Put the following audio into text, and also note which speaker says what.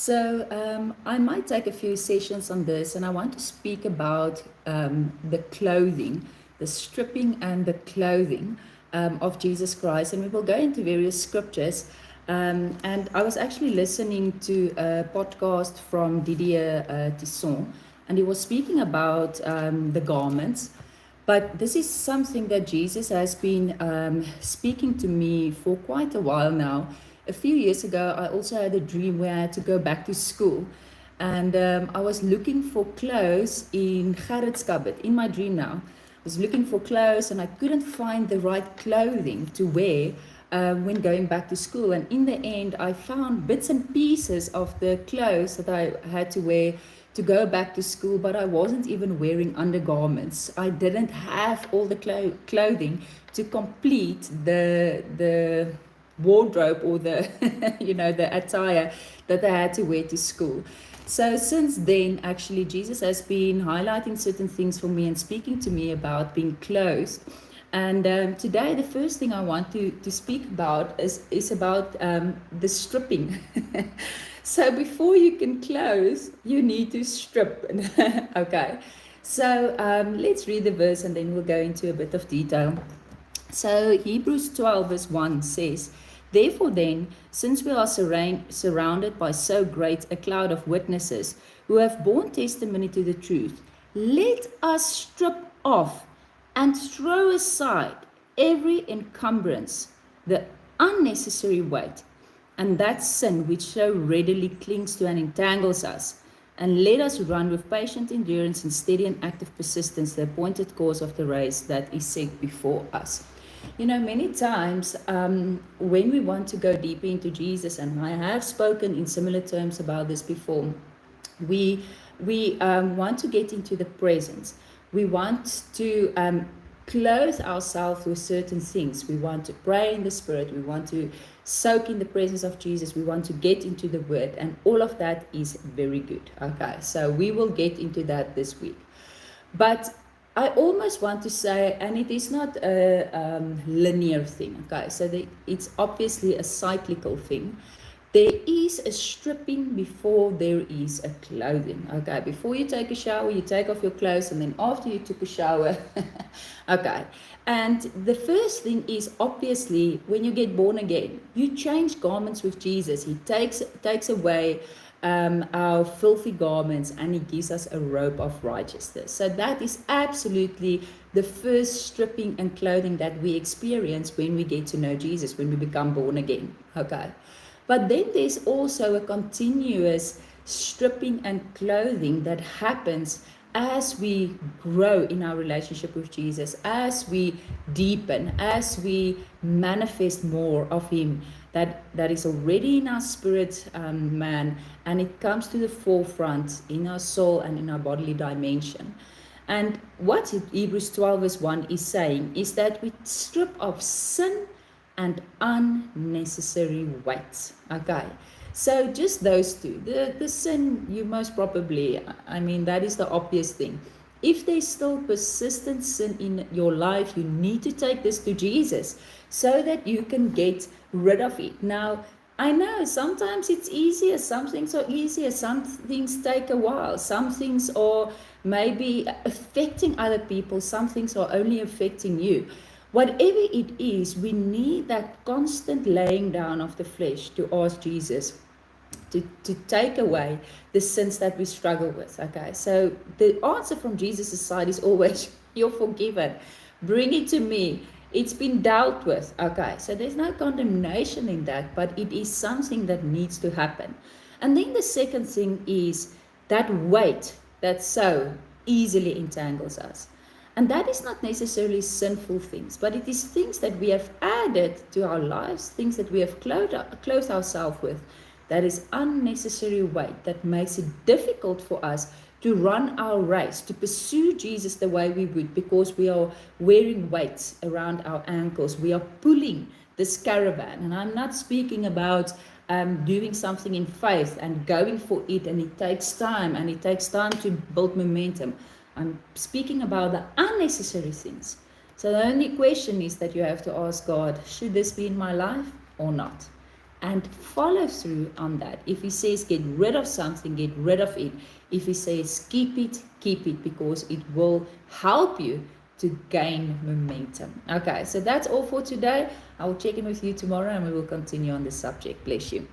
Speaker 1: I might take a few sessions on this, and I want to speak about the clothing, the stripping and the clothing of Jesus Christ. And we will go into various scriptures. And I was actually listening to a podcast from Didier Tisson, and he was speaking about the garments. But this is something that Jesus has been speaking to me for quite a while now. A few years ago, I also had a dream where I had to go back to school. And I was looking for clothes in Gerrit's cupboard, in my dream now. I was looking for clothes and I couldn't find the right clothing to wear when going back to school. And in the end, I found bits and pieces of the clothes that I had to wear to go back to school, but I wasn't even wearing undergarments. I didn't have all the clothing to complete the wardrobe or the the attire that I had to wear to school. So since then, actually, Jesus has been highlighting certain things for me and speaking to me about being clothed. And today, the first thing I want to speak about is about the stripping. So before you can close, you need to strip. Okay. So let's read the verse and then we'll go into a bit of detail. So Hebrews 12 verse 1 says, "Therefore then, since we are surrounded by so great a cloud of witnesses who have borne testimony to the truth, let us strip off and throw aside every encumbrance, the unnecessary weight, and that sin which so readily clings to and entangles us. And let us run with patient endurance and steady and active persistence the appointed course of the race that is set before us." You know, many times when we want to go deeper into Jesus, and I have spoken in similar terms about this before, we want to get into the presence. We want to clothe ourselves with certain things. We want to pray in the Spirit. We want to soak in the presence of Jesus. We want to get into the Word, and all of that is very good. Okay, so we will get into that this week. But I almost want to say, and it is not a linear thing. Okay, so it's obviously a cyclical thing. There is a stripping before there is a clothing. Okay, before you take a shower, you take off your clothes, and then after you took a shower, okay. And the first thing is obviously when you get born again, you change garments with Jesus. He takes away our filthy garments and he gives us a robe of righteousness. So that is absolutely the first stripping and clothing that we experience when we get to know Jesus, when we become born again. Okay. But then there's also a continuous stripping and clothing that happens as we grow in our relationship with Jesus, as we deepen, as we manifest more of Him that is already in our spirit man, and it comes to the forefront in our soul and in our bodily dimension. And what Hebrews 12 verse 1 is saying is that we strip off sin and unnecessary weights. Okay, so just those two. The sin, you most probably, I mean, that is the obvious thing. If there's still persistent sin in your life, you need to take this to Jesus so that you can get rid of it. Now, I know sometimes it's easier, some things are easier, some things take a while, some things are maybe affecting other people, some things are only affecting you. Whatever it is, we need that constant laying down of the flesh to ask Jesus to take away the sins that we struggle with. Okay, so the answer from Jesus' side is always, you're forgiven. Bring it to me. It's been dealt with. Okay, so there's no condemnation in that, but it is something that needs to happen. And then the second thing is that weight that so easily entangles us. And that is not necessarily sinful things, but it is things that we have added to our lives, things that we have clothed ourselves with, that is unnecessary weight that makes it difficult for us to run our race, to pursue Jesus the way we would, because we are wearing weights around our ankles. We are pulling this caravan. And I'm not speaking about doing something in faith and going for it, and it takes time, and it takes time to build momentum. I'm speaking about the unnecessary things. So the only question is that you have to ask God, should this be in my life or not? and follow through on that. If he says get rid of something, get rid of it. If he says keep it, because it will help you to gain momentum. Okay, so that's all for today. I will check in with you tomorrow and we will continue on this subject. Bless you.